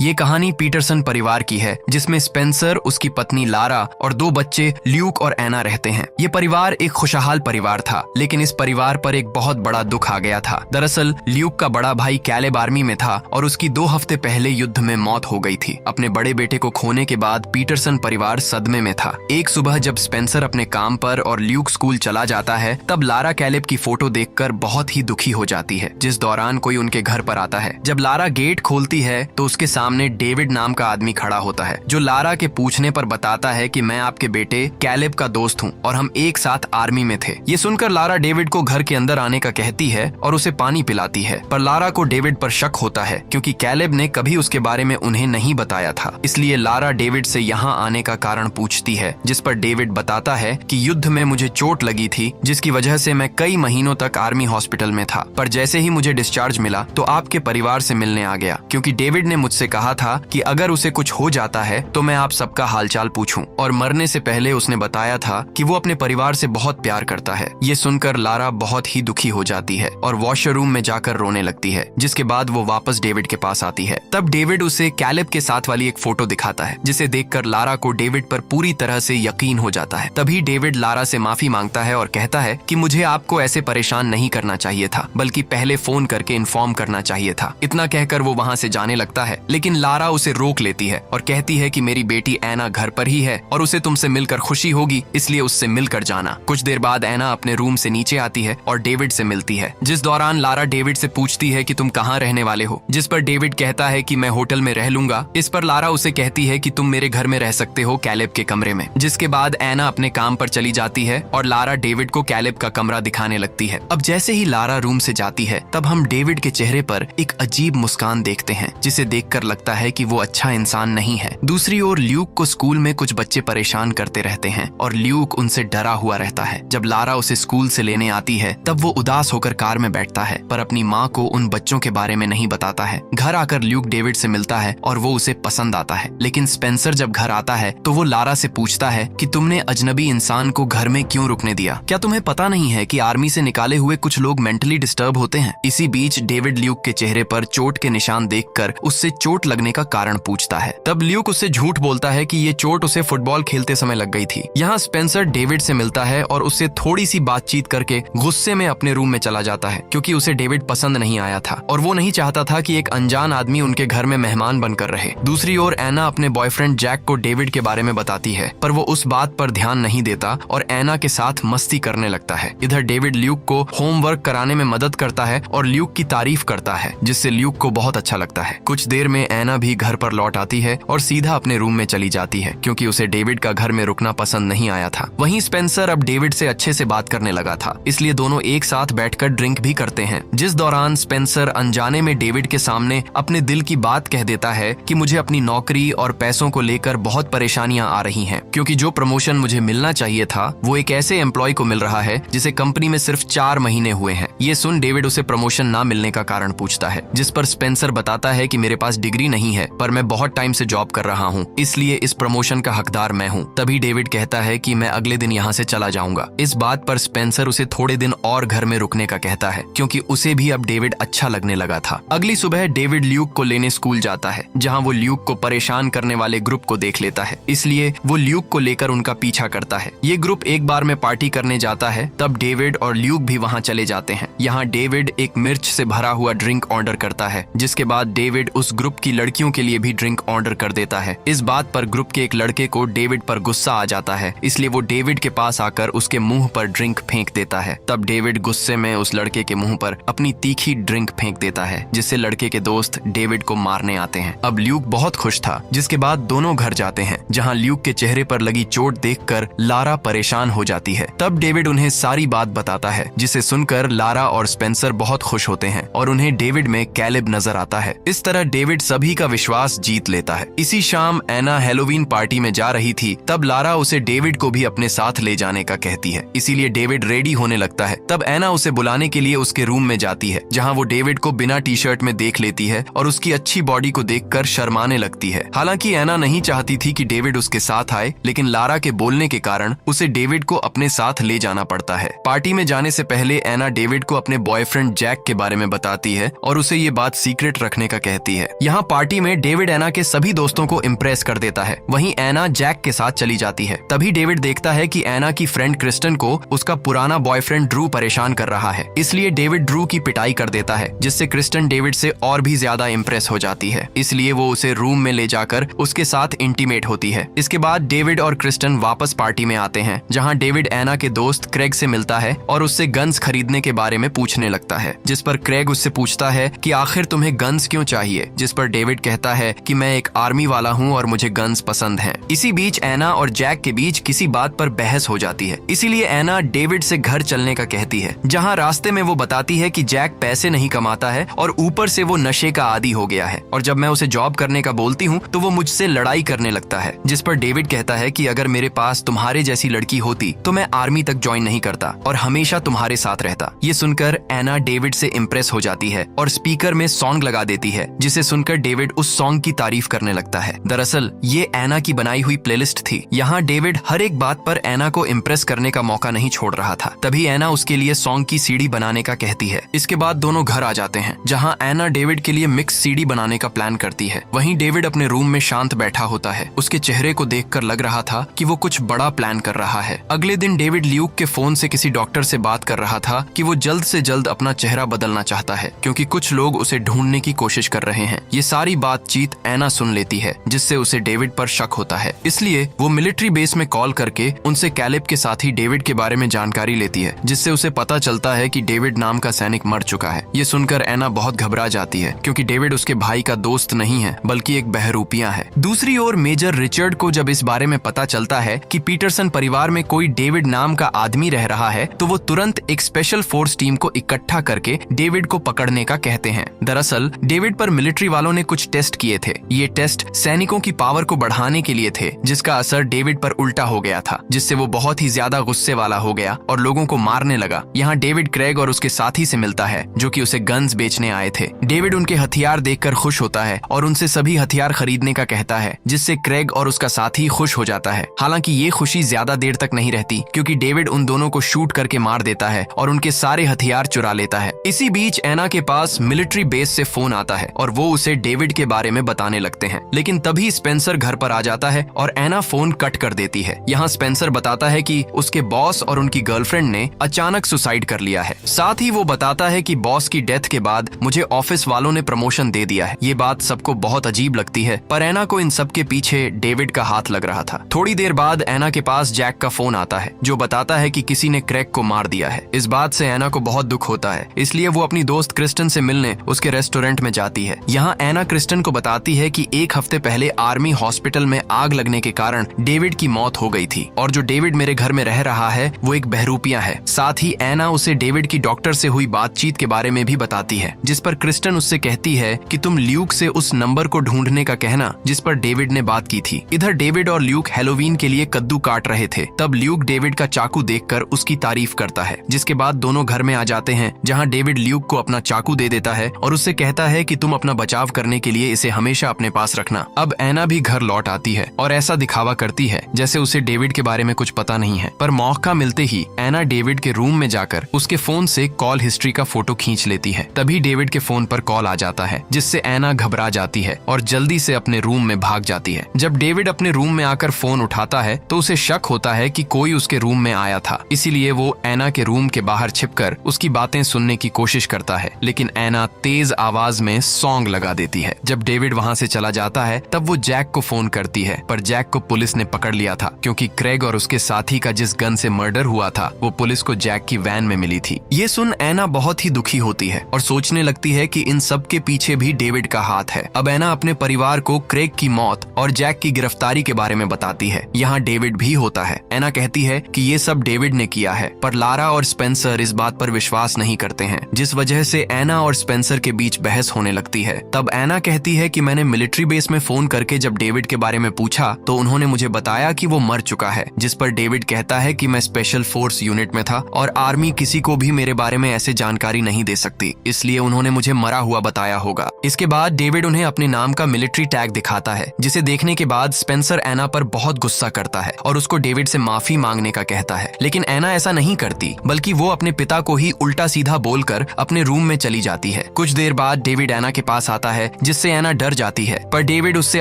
ये कहानी पीटरसन परिवार की है, जिसमें स्पेंसर, उसकी पत्नी लारा और 2 बच्चे ल्यूक और एना रहते हैं। ये परिवार एक खुशहाल परिवार था, लेकिन इस परिवार पर एक बहुत बड़ा दुख आ गया था। दरअसल ल्यूक का बड़ा भाई कैलेब आर्मी में था और उसकी 2 हफ्ते पहले युद्ध में मौत हो गई थी। अपने बड़े बेटे को खोने के बाद पीटरसन परिवार सदमे में था। एक सुबह जब स्पेंसर अपने काम पर और ल्यूक स्कूल चला जाता है, तब लारा कैलेब की फोटो देखकर बहुत ही दुखी हो जाती है, जिस दौरान कोई उनके घर पर आता है। जब लारा गेट खोलती है तो उसके सामने डेविड नाम का आदमी खड़ा होता है, जो लारा के पूछने पर बताता है कि मैं आपके बेटे कैलेब का दोस्त हूँ और हम एक साथ आर्मी में थे। ये सुनकर लारा डेविड को घर के अंदर आने का कहती है और उसे पानी पिलाती है, पर लारा को डेविड पर शक होता है क्योंकि कैलेब ने कभी उसके बारे में उन्हें नहीं बताया था। इसलिए लारा डेविड से यहाँ आने का कारण पूछती है, जिस पर डेविड बताता है कि युद्ध में मुझे चोट लगी थी, जिसकी वजह से मैं कई महीनों तक आर्मी हॉस्पिटल में था, पर जैसे ही मुझे डिस्चार्ज मिला तो आपके परिवार से मिलने आ गया, क्योंकि डेविड ने मुझसे कहा था कि अगर उसे कुछ हो जाता है तो मैं आप सबका हालचाल पूछूं। और मरने से पहले उसने बताया था कि वो अपने परिवार से बहुत प्यार करता है। ये सुनकर लारा बहुत ही दुखी हो जाती है और वॉशरूम में जाकर रोने लगती है, जिसके बाद वो वापस डेविड के पास आती है। तब डेविड उसे कैलेब के साथ वाली एक फोटो दिखाता है, जिसे देखकर लारा को डेविड पर पूरी तरह से यकीन हो जाता है। तभी डेविड लारा से माफी मांगता है और कहता है कि मुझे आपको ऐसे परेशान नहीं करना चाहिए था, बल्कि पहले फोन करके इन्फॉर्म करना चाहिए था। इतना कहकर वो वहाँ से जाने लगता है, लेकिन लारा उसे रोक लेती है और कहती है कि मेरी बेटी एना घर पर ही है और उसे तुमसे मिलकर खुशी होगी, इसलिए उससे मिलकर जाना। कुछ देर बाद एना अपने रूम से नीचे आती है और डेविड से मिलती है, जिस दौरान लारा डेविड से पूछती है कि तुम कहाँ रहने वाले हो, जिस पर डेविड कहता है कि मैं होटल में रह लूंगा। इस पर लारा उसे कहती है कि तुम मेरे घर में रह सकते हो, कैलेब के कमरे में। जिसके बाद एना अपने काम पर चली जाती है और लारा डेविड को कैलेब का कमरा दिखाने लगती है। अब जैसे ही लारा रूम से जाती है, तब हम डेविड के चेहरे पर एक अजीब मुस्कान देखते हैं, जिसे देखकर लगता है कि वो अच्छा इंसान नहीं है। दूसरी ओर ल्यूक को स्कूल में कुछ बच्चे परेशान करते रहते हैं और ल्यूक उनसे डरा हुआ रहता है। जब लारा उसे स्कूल से लेने आती है, तब वो उदास होकर कार में बैठता है, पर अपनी माँ को उन बच्चों के बारे में नहीं बताता है। घर आकर ल्यूक डेविड से मिलता है और वो उसे पसंद आता है, लेकिन स्पेंसर जब घर आता है तो वो लारा से पूछता है कि तुमने अजनबी इंसान को घर में क्यों रुकने दिया? क्या तुम्हें पता नहीं है कि आर्मी से निकाले हुए कुछ लोग मेंटली डिस्टर्ब होते हैं? इसी बीच डेविड ल्यूक के चेहरे पर चोट के निशान देखकर उससे चोट लगने का कारण पूछता है। तब ल्यूक उससे झूठ बोलता है कि ये चोट उसे फुटबॉल खेलते समय लग गई थी। यहाँ स्पेंसर डेविड से मिलता है और उससे थोड़ी सी बातचीत करके गुस्से में अपने रूम में चला जाता है, क्योंकि उसे डेविड पसंद नहीं आया था और वो नहीं चाहता था कि एक अनजान आदमी उनके घर में मेहमान बनकर रहे। दूसरी ओर एना अपने बॉयफ्रेंड जैक को डेविड के बारे में बताती है, पर वो उस बात पर ध्यान नहीं देता और एना के साथ मस्ती करने लगता है। इधर डेविड ल्यूक को होमवर्क कराने में मदद करता है और ल्यूक की तारीफ करता है, जिससे ल्यूक को बहुत अच्छा लगता है। कुछ देर में एना भी घर पर लौट आती है और सीधा अपने रूम में चली जाती है, क्योंकि उसे डेविड का घर में रुकना पसंद नहीं आया था। वहीं स्पेंसर अब डेविड से अच्छे से बात करने लगा था, इसलिए दोनों एक साथ बैठकर ड्रिंक भी करते हैं, जिस दौरान स्पेंसर अनजाने में डेविड के सामने अपने दिल की बात कह देता है कि मुझे अपनी नौकरी और पैसों को लेकर बहुत परेशानियां आ रही हैं, क्योंकि जो प्रमोशन मुझे मिलना चाहिए था वो एक ऐसे एम्प्लॉय को मिल रहा है जिसे कंपनी में सिर्फ 4 महीने हुए हैं। ये सुन डेविड उसे प्रमोशन ना मिलने का कारण पूछता है, जिस पर स्पेंसर बताता है कि मेरे पास डिग्री नहीं है, पर मैं बहुत टाइम से जॉब कर रहा हूँ, इसलिए इस प्रमोशन का हकदार मैं हूँ। तभी डेविड कहता है कि मैं अगले दिन यहाँ से चला जाऊंगा। इस बात पर स्पेंसर उसे थोड़े दिन और घर में रुकने का कहता है, क्योंकि उसे भी अब डेविड अच्छा लगने लगा था। अगली सुबह डेविड ल्यूक को लेने स्कूल जाता है, जहाँ वो ल्यूक को परेशान करने वाले ग्रुप को देख लेता है, इसलिए वो ल्यूक को लेकर उनका पीछा करता है। ये ग्रुप एक बार में पार्टी करने जाता है, तब डेविड और ल्यूक भी वहाँ चले जाते हैं। यहाँ डेविड एक मिर्च से भरा हुआ ड्रिंक ऑर्डर करता है, जिसके बाद डेविड उस ग्रुप की लड़कियों के लिए भी ड्रिंक ऑर्डर कर देता है। इस बात पर ग्रुप के एक लड़के को डेविड पर गुस्सा आ जाता है, इसलिए वो डेविड के पास आकर उसके मुंह पर ड्रिंक फेंक देता है। तब डेविड गुस्से में उस लड़के के मुंह पर अपनी तीखी ड्रिंक फेंक देता है, जिससे लड़के के दोस्त डेविड को मारने आते हैं। अब ल्यूक बहुत खुश था, जिसके बाद दोनों घर जाते हैं, जहाँ ल्यूक के चेहरे पर लगी चोट देखकर लारा परेशान हो जाती है। तब डेविड उन्हें सारी बात बताता है, जिसे सुनकर लारा और स्पेंसर बहुत खुश होते हैं और उन्हें डेविड में कैलेब नजर आता है। इस तरह डेविड सभी का विश्वास जीत लेता है। इसी शाम एना हेलोवीन पार्टी में जा रही थी, तब लारा उसे डेविड को भी अपने साथ ले जाने का कहती है, इसीलिए डेविड रेडी होने लगता है। तब एना उसे बुलाने के लिए उसके रूम में जाती है, जहाँ वो डेविड को बिना टी शर्ट में देख लेती है और उसकी अच्छी बॉडी को देखकर शर्माने लगती है। हालांकि एना नहीं चाहती थी कि डेविड उसके साथ आए, लेकिन लारा के बोलने के कारण उसे डेविड को अपने साथ ले जाना पड़ता है। पार्टी में जाने से पहले एना डेविड को अपने बॉयफ्रेंड जैक के बारे में बताती है और उसे ये बात सीक्रेट रखने का कहती है। यहाँ पार्टी में डेविड एना के सभी दोस्तों को इम्प्रेस कर देता है। वहीं एना जैक के साथ चली जाती है। तभी डेविड देखता है कि एना की फ्रेंड क्रिस्टन को उसका पुराना बॉयफ्रेंड ड्रू परेशान कर रहा है। इसलिए डेविड ड्रू की पिटाई कर देता है, जिससे क्रिस्टन डेविड से और भी ज्यादा इम्प्रेस हो जाती है। इसलिए वो उसे रूम में ले जाकर उसके साथ इंटीमेट होती है। इसके बाद डेविड और क्रिस्टन वापस पार्टी में आते हैं, जहाँ डेविड एना के दोस्त क्रेग से मिलता है और उससे गन्स खरीदने के बारे में पूछने लगता है, जिस पर क्रेग उससे पूछता है कि आखिर तुम्हें गन्स क्यों चाहिए, जिस पर डेविड कहता है कि मैं एक आर्मी वाला हूँ और मुझे गन्स पसंद हैं। इसी बीच एना और जैक के बीच किसी बात पर बहस हो जाती है। इसीलिए एना डेविड से घर चलने का कहती है, जहाँ रास्ते में वो बताती है कि जैक पैसे नहीं कमाता है और ऊपर से वो नशे का आदी हो गया है, और जब मैं उसे जॉब करने का बोलती हूँ तो वो मुझसे लड़ाई करने लगता है। जिस पर डेविड कहता है कि अगर मेरे पास तुम्हारे जैसी लड़की होती तो मैं आर्मी तक ज्वाइन नहीं करता और हमेशा तुम्हारे साथ रहता। ये सुनकर एना डेविड से इम्प्रेस हो जाती है और स्पीकर में सॉन्ग लगा देती है, जिसे सुनकर डेविड उस सॉन्ग की तारीफ करने लगता है। दरअसल ये एना की बनाई हुई प्लेलिस्ट थी। यहाँ डेविड हर एक बात पर एना को इम्प्रेस करने का मौका नहीं छोड़ रहा था। तभी एना उसके लिए सॉन्ग की सीडी बनाने का कहती है। इसके बाद दोनों घर आ जाते हैं, जहाँ एना डेविड के लिए मिक्स सीडी बनाने का प्लान करती है। वहीं डेविड अपने रूम में शांत बैठा होता है। उसके चेहरे को देखकर लग रहा था कि वो कुछ बड़ा प्लान कर रहा है। अगले दिन डेविड ल्यूक के फोन से किसी डॉक्टर से बात कर रहा था कि वो जल्द से जल्द अपना चेहरा बदलना चाहता है, क्योंकि कुछ लोग उसे ढूंढने की कोशिश कर रहे हैं। ये सारी बातचीत एना सुन लेती है, जिससे उसे डेविड पर शक होता है। इसलिए वो मिलिट्री बेस में कॉल करके उनसे कैलिब के साथी डेविड के बारे में जानकारी लेती है, जिससे उसे पता चलता है कि डेविड नाम का सैनिक मर चुका है। ये सुनकर एना बहुत घबरा जाती है, क्योंकि डेविड उसके भाई का दोस्त नहीं है बल्कि एक बहरूपिया है। दूसरी ओर मेजर रिचर्ड को जब इस बारे में पता चलता है कि पीटरसन परिवार में कोई डेविड नाम का आदमी रह रहा है, तो वो तुरंत एक स्पेशल फोर्स टीम को इकट्ठा करके डेविड को पकड़ने का कहते हैं। दरअसल डेविड पर मिलिट्री वालों ने कुछ टेस्ट किए थे। ये टेस्ट सैनिकों की पावर को बढ़ाने के लिए थे, जिसका असर डेविड पर उल्टा हो गया था, जिससे वो बहुत ही ज्यादा गुस्से वाला हो गया और लोगों को मारने लगा। यहाँ डेविड क्रेग और उसके साथी से मिलता है, जो कि उसे गन्स बेचने आए थे। डेविड उनके हथियार देखकर खुश होता है और उनसे सभी हथियार खरीदने का कहता है, जिससे क्रेग और उसका साथी खुश हो जाता है। हालांकि ये खुशी ज्यादा देर तक नहीं रहती, क्योंकि डेविड उन दोनों को शूट करके मार देता है और उनके सारे हथियार चुरा लेता है। इसी बीच एना के पास मिलिट्री बेस से फोन आता है और वो उसे डेविड के बारे में बताने लगते हैं। लेकिन तभी स्पेंसर घर पर आ जाता है और एना फोन कट कर देती है। यहाँ स्पेंसर बताता है कि उसके बॉस और उनकी गर्लफ्रेंड ने अचानक सुसाइड कर लिया है। साथ ही वो बताता है कि बॉस की डेथ के बाद मुझे ऑफिस वालों ने प्रमोशन दे दिया है। ये बात सबको बहुत अजीब लगती है, पर एना को इन सब के पीछे डेविड का हाथ लग रहा था। थोड़ी देर बाद एना के पास जैक का फोन आता है, जो बताता है कि किसी ने क्रेग को मार दिया है। इस बात से एना को बहुत दुख होता है, इसलिए वो अपनी दोस्त क्रिस्टन से मिलने उसके रेस्टोरेंट में जाती है। यहाँ एना क्रिस्टन को बताती है कि एक हफ्ते पहले आर्मी हॉस्पिटल में आग लगने के कारण डेविड की मौत हो गई थी, और जो डेविड मेरे घर में रह रहा है वो एक बहरूपिया है। साथ ही एना उसे डेविड की डॉक्टर से हुई बातचीत के बारे में भी बताती है, जिस पर क्रिस्टन उससे कहती है कि तुम ल्यूक से उस नंबर को ढूंढने का कहना जिस पर डेविड ने बात की थी। इधर डेविड और ल्यूक हैलोवीन के लिए कद्दू काट रहे थे। तब ल्यूक डेविड का चाकू देखकर उसकी तारीफ करता है, जिसके बाद दोनों घर में आ जाते हैं, जहाँ डेविड ल्यूक को अपना चाकू दे देता है और उससे कहता है कि तुम अपना बचाव करने के लिए इसे हमेशा अपने पास रखना। अब एना भी घर लौट आती है और ऐसा दिखावा करती है जैसे उसे डेविड के बारे में कुछ पता नहीं है, पर मौका मिलते ही एना डेविड के रूम में जाकर उसके फोन से कॉल हिस्ट्री का फोटो खींच लेती है। तभी डेविड के फोन पर कॉल आ जाता है, जिससे एना घबरा जाती है और जल्दी से अपने रूम में भाग जाती है। जब डेविड अपने रूम में आकर फोन उठाता है तो उसे शक होता है कि कोई उसके रूम में आया था, इसीलिए वो एना के रूम के बाहर छिपकर उसकी बातें सुनने की कोशिश करता है, लेकिन एना तेज आवाज में सॉन्ग लगा देती है। जब डेविड वहाँ से चला जाता है तब वो जैक को फोन करती है, पर जैक को पुलिस ने पकड़ लिया था, क्योंकि क्रेग और उसके साथी का जिस गन से मर्डर हुआ था वो पुलिस को जैक की वैन में मिली थी। ये सुन एना बहुत ही दुखी होती है और सोचने लगती है कि इन सब के पीछे भी डेविड का हाथ है। अब एना अपने परिवार को क्रेग की मौत और जैक की गिरफ्तारी के बारे में बताती है। यहाँ डेविड भी होता है। एना कहती है कि ये सब डेविड ने किया है, पर लारा और स्पेंसर इस बात पर विश्वास नहीं करते हैं, जिस वजह से एना और स्पेंसर के बीच बहस होने लगती है। तब एना कहती है कि मैंने मिलिट्री बेस में फोन करके जब डेविड के बारे में पूछा तो उन्होंने मुझे बताया कि वो मर चुका है, जिस पर डेविड कहता है कि मैं स्पेशल फोर्स यूनिट में था और आर्मी किसी को भी मेरे बारे में ऐसे जानकारी नहीं दे सकती, इसलिए उन्होंने मुझे मरा हुआ बताया होगा। इसके बाद डेविड उन्हें अपने नाम का मिलिट्री टैग दिखाता है, जिसे देखने के बाद स्पेंसर एना पर बहुत गुस्सा करता है और उसको डेविड से माफी मांगने का कहता है, लेकिन एना ऐसा नहीं करती, बल्कि वो अपने पिता को ही उल्टा सीधा बोलकर अपने रूम में चली जाती है। कुछ देर बाद डेविड एना के पास आता है, जिससे एना डर जाती है, पर डेविड उससे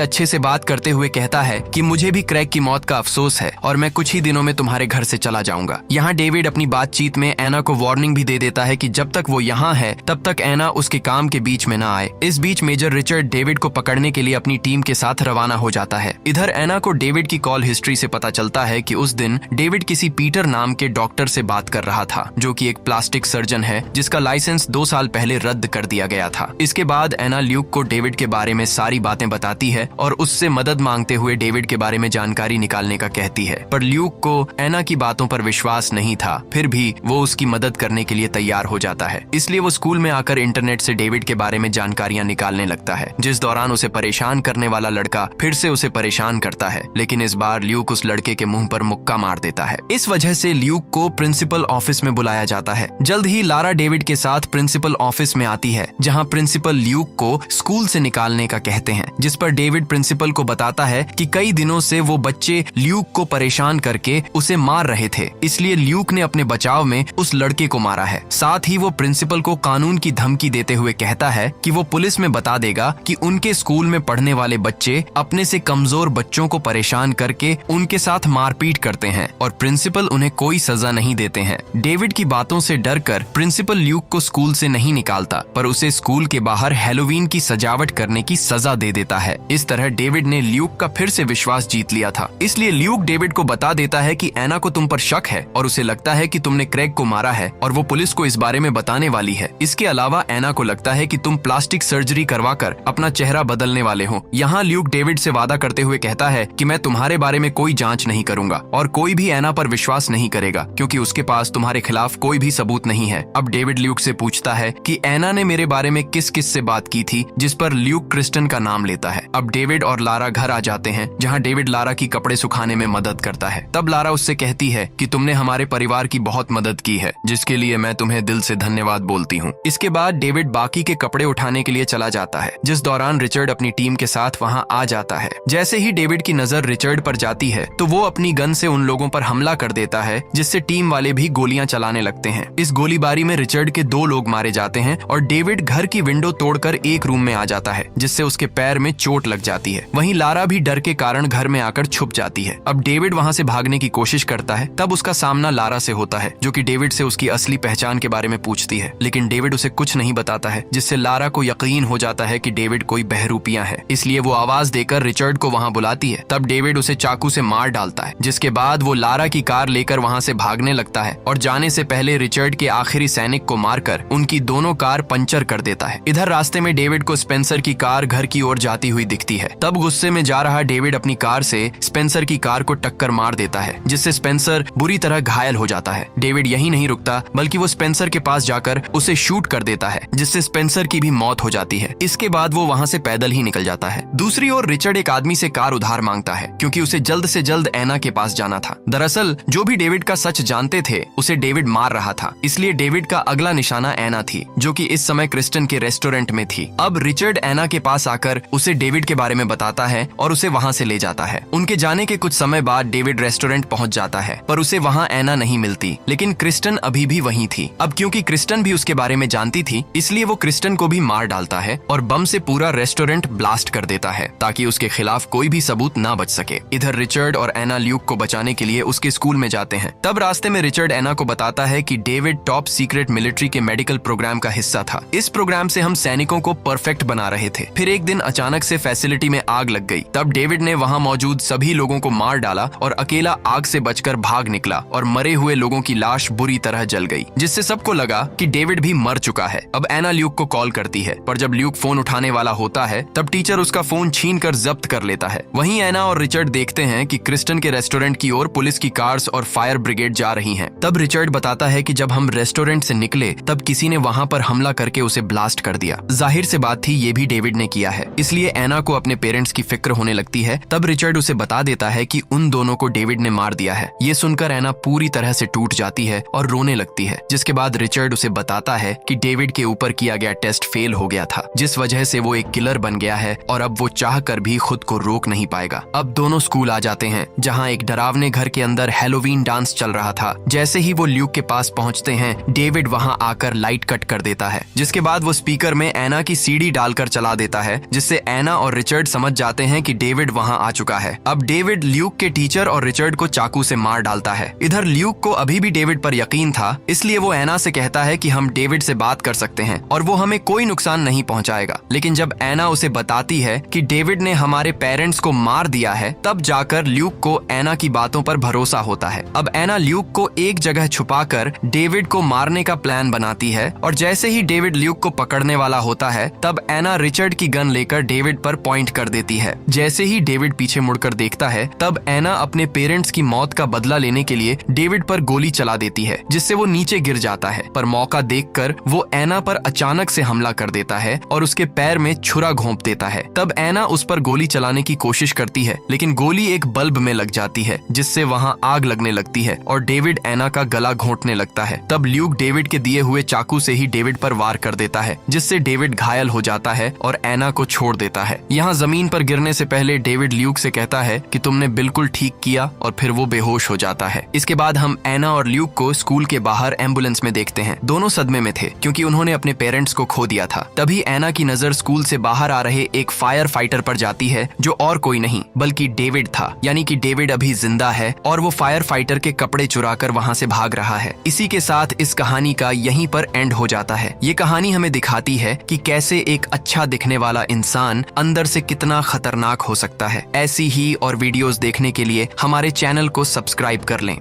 अच्छे से बात करते हुए कहता है कि मुझे भी क्रैग की मौत का अफसोस है और मैं कुछ ही दिनों में तुम्हारे घर से चला जाऊंगा। यहाँ डेविड अपनी बातचीत में एना को वार्निंग भी दे देता है कि जब तक वो यहाँ है तब तक एना उसके काम के बीच में ना आए। इस बीच मेजर रिचर्ड डेविड को पकड़ने के लिए अपनी टीम के साथ रवाना हो जाता है। इधर एना को डेविड की कॉल हिस्ट्री से पता चलता है कि उस दिन डेविड किसी पीटर नाम के डॉक्टर से बात कर रहा था, जो कि एक प्लास्टिक सर्जन है जिसका लाइसेंस 2 साल पहले रद्द कर दिया गया था। इसके बाद एना ल्यूक को डेविड के बारे में सारी बातें बताती है और उससे मदद मांगते हुए डेविड के बारे में जानकारी निकालने का कहती है, पर ल्यूक को एना की बातों पर विश्वास नहीं था। फिर भी वो उसकी मदद करने के लिए तैयार हो जाता है, इसलिए वो स्कूल में आकर इंटरनेट से डेविड के बारे में जानकारियां निकालने लगता है, जिस दौरान उसे परेशान करने वाला लड़का फिर से उसे परेशान करता है, लेकिन इस बार ल्यूक उस लड़के के मुंह पर मुक्का मार देता है। इस वजह से ल्यूक को प्रिंसिपल ऑफिस में बुलाया जाता है। जल्द ही लारा डेविड के साथ प्रिंसिपल ऑफिस में आती है, जहां प्रिंसिपल ल्यूक को स्कूल से निकालने का कहते हैं, जिस पर डेविड प्रिंसिपल को बताता है कि कई दिनों से वो बच्चे ल्यूक को परेशान करके उसे मार रहे थे, इसलिए ल्यूक ने अपने बचाव में उस लड़के को मारा है। साथ ही वो प्रिंसिपल को कानून की धमकी देते हुए कहता है कि वो पुलिस में बता देगा कि उनके स्कूल में पढ़ने वाले बच्चे अपने से कमजोर बच्चों को परेशान करके उनके साथ मारपीट करते हैं और प्रिंसिपल उन्हें कोई सजा नहीं देते हैं। डेविड की बातों से डरकर प्रिंसिपल ल्यूक को स्कूल से नहीं निकालता, पर उसे स्कूल के बाहर हैलोवीन की सजावट करने की सजा दे देता है। इस तरह डेविड ने ल्यूक का फिर से विश्वास जीत लिया था। इसलिए ल्यूक डेविड को बता देता है कि एना को तुम पर शक है और उसे लगता है कि तुमने क्रैग को मारा है और वो पुलिस को इस बारे में बताने वाली है। इसके अलावा एना को लगता है कि तुम प्लास्टिक सर्जरी करवाकर अपना चेहरा बदलने वाले हो। यहाँ ल्यूक डेविड से वादा करते हुए कहता है कि मैं तुम्हारे बारे में कोई जांच नहीं करूंगा और कोई भी एना पर विश्वास नहीं करेगा, क्योंकि उसके पास तुम्हारे खिलाफ कोई भी सबूत नहीं है। अब डेविड ल्यूक से पूछता है कि एना ने मेरे बारे में किस किस से बात की थी, जिस पर ल्यूक क्रिस्टन का नाम लेता है। अब डेविड और लारा घर आ जाते हैं, जहाँ डेविड लारा की कपड़े सुखाने में मदद करता है। तब लारा उससे कहती है कि तुमने हमारे परिवार की बहुत मदद की है, जिसके लिए मैं तुम्हें दिल से धन्यवाद बोलती हूँ। इसके बाद डेविड बाकी के कपड़े उठाने के लिए चला जाता है, जिस दौरान रिचर्ड अपनी टीम के साथ वहाँ आ जाता है। जैसे ही डेविड की नजर रिचर्ड पर जाती है तो वो अपनी गन से उन लोगों पर हमला कर देता है, जिससे टीम वाले भी गोलियां चलाने लगते हैं। इस गोलीबारी में रिचर्ड के 2 लोग मारे जाते हैं और डेविड घर की विंडो तोड़कर एक रूम में आ जाता है, जिससे उसके पैर में चोट लग जाती है। वहीं लारा भी डर के कारण घर में आकर छुप जाती है। अब डेविड वहाँ से भागने की कोशिश करता है, तब उसका सामना लारा से होता है, जो कि डेविड से उसकी असली पहचान के बारे में पूछती है, लेकिन डेविड उसे कुछ नहीं बताता है, जिससे लारा को यकीन हो जाता है कि डेविड कोई बहरूपियां है। इसलिए वो आवाज देकर रिचर्ड को वहाँ बुलाती है। तब डेविड उसे चाकू से मार डालता है, जिसके बाद वो लारा की कार लेकर वहाँ से भागने लगता है और जाने से पहले रिचर्ड के आखिरी सैनिक को मारकर उनकी दोनों कार पंचर कर देता है। इधर रास्ते में डेविड को स्पेंसर की कार घर की ओर जाती हुई दिखती है। तब गुस्से में जा रहा डेविड अपनी कार से स्पेंसर की कार को टक्कर मार देता है, जिससे स्पेंसर बुरी तरह घायल हो जाता है। डेविड यही नहीं रुकता, बल्कि वो स्पेंसर के पास जाकर उसे शूट कर देता है, जिससे स्पेंसर की भी मौत हो जाती है। इसके बाद वो वहाँ से पैदल ही निकल जाता है। दूसरी ओर रिचर्ड एक आदमी से कार उधार मांगता है, क्योंकि उसे जल्द से जल्द एना के पास जाना था। दरअसल जो भी डेविड का सच जानते थे उसे डेविड मार रहा था, इसलिए डेविड का अगला निशाना एना थी, जो कि इस समय क्रिस्टन के रेस्टोरेंट में थी। अब रिचर्ड एना के पास आकर उसे डेविड के बारे में बताता है और उसे वहाँ से ले जाता है। उनके जाने के कुछ समय बाद डेविड रेस्टोरेंट पहुँच जाता है, पर उसे वहाँ एना नहीं मिलती, लेकिन क्रिस्टन अभी भी वहीं थी। अब क्योंकि क्रिस्टन भी उसके बारे में जानती थी, इसलिए वो क्रिस्टन को भी मार डालता है और बम से पूरा रेस्टोरेंट ब्लास्ट कर देता है, ताकि उसके खिलाफ कोई भी सबूत ना बच सके। इधर रिचर्ड और एना ल्यूक को बचाने के लिए उसके स्कूल में जाते हैं। तब रास्ते में रिचर्ड एना को बताता है कि डेविड टॉप सीक्रेट मिलिट्री के मेडिकल प्रोग्राम का हिस्सा था। इस प्रोग्राम से हम सैनिकों को परफेक्ट बना रहे थे। फिर एक दिन अचानक से फैसिलिटी में आग लग गई। तब डेविड ने वहाँ मौजूद सभी लोगों को मार डाला और अकेला आग से बचकर भाग निकला और मरे हुए लोगों की लाश बुरी तरह जल गई, जिससे सबको लगा कि डेविड भी मर चुका है। अब एना ल्यूक को कॉल करती है, पर जब ल्यूक फोन उठाने वाला होता है तब टीचर उसका फोन छीनकर जब्त कर लेता है। वहीं एना और रिचर्ड देखते हैं कि क्रिस्टन के रेस्टोरेंट की ओर पुलिस की कार्स और फायर ब्रिगेड जा रही हैं। तब रिचर्ड बताता है कि जब हम रेस्टोरेंट से निकले तब किसी ने वहां पर हमला करके उसे ब्लास्ट कर दिया। जाहिर से बात थी, ये भी डेविड ने किया है, इसलिए एना को अपने पेरेंट्स की फिक्र होने लगती है। तब रिचर्ड उसे बता देता है कि उन दोनों को डेविड ने मार दिया है। ये सुनकर एना पूरी तरह से टूट जाती है और रोने लगती है, जिसके बाद रिचर्ड उसे बताता है कि डेविड के ऊपर किया गया टेस्ट फेल हो गया था, जिस वजह से वो एक किलर बन गया है और अब वो चाह कर भी खुद को रोक नहीं पाएगा। अब दोनों स्कूल आ जाते हैं जहाँ एक डरावने घर के अंदर हैलोवीन डांस चल रहा था। जैसे ही वो ल्यूक के पास पहुंचते हैं, डेविड वहां आकर लाइट कट कर देता है, जिसके बाद वो स्पीकर में एना की सीडी डालकर चला देता है, जिससे एना और रिचर्ड समझ जाते हैं कि डेविड वहां आ चुका है। अब डेविड ल्यूक के टीचर और रिचर्ड को चाकू से मार डालता है। इधर ल्यूक को अभी भी डेविड पर यकीन था, इसलिए वो एना से कहता है कि हम डेविड से बात कर सकते हैं और वो हमें कोई नुकसान नहीं पहुंचाएगा। लेकिन जब एना उसे बताती है कि डेविड ने हमारे पेरेंट्स को मार दिया है, तब जाकर ल्यूक को एना की बातों पर भरोसा होता है। अब एना ल्यूक को एक जगह छुपाकर डेविड को मारने का प्लान बनाती है और जैसे ही डेविड ल्यूक को पकड़ने वाला होता है, तब एना रिचर्ड की गन लेकर डेविड पर पॉइंट कर देती है। जैसे ही डेविड पीछे मुड़कर देखता है, तब एना अपने पेरेंट्स की मौत का बदला लेने के लिए डेविड पर गोली चला देती है, जिससे वो नीचे गिर जाता है। पर मौका देखकर वो एना पर अचानक से हमला कर देता है और उसके पैर में छुरा घोंप देता है। तब एना उस पर गोली चलाने की कोशिश करती है, लेकिन गोली एक बल्ब में लग जाती है, जिससे वहां आग लगने लगती है और डेविड एना का गला घोंटने लगता है। तब ल्यूक डेविड के दिए हुए चाकू से ही डेविड पर वार कर देता है, जिससे डेविड घायल हो जाता है और एना को छोड़ देता है। यहाँ जमीन पर गिरने से पहले डेविड ल्यूक से कहता है कि तुमने बिल्कुल ठीक किया, और फिर वो बेहोश हो जाता है। इसके बाद हम एना और ल्यूक को स्कूल के बाहर एम्बुलेंस में देखते हैं। दोनों सदमे में थे क्योंकि उन्होंने अपने पेरेंट्स को खो दिया था। तभी एना की नजर स्कूल से बाहर आ रहे एक फायर फाइटर पर जाती है, जो और कोई नहीं बल्कि डेविड था। यानी कि डेविड अभी जिंदा है और वो फायर फाइटर के कपड़े चुराकर वहां से भाग रहा है। इसी के साथ इस कहानी का यहीं पर एंड हो जाता है। ये कहानी हमें दिखाती है कि कैसे एक अच्छा दिखने वाला इंसान अंदर से कितना खतरनाक हो सकता है। ऐसी ही और वीडियोस देखने के लिए हमारे चैनल को सब्सक्राइब कर लें।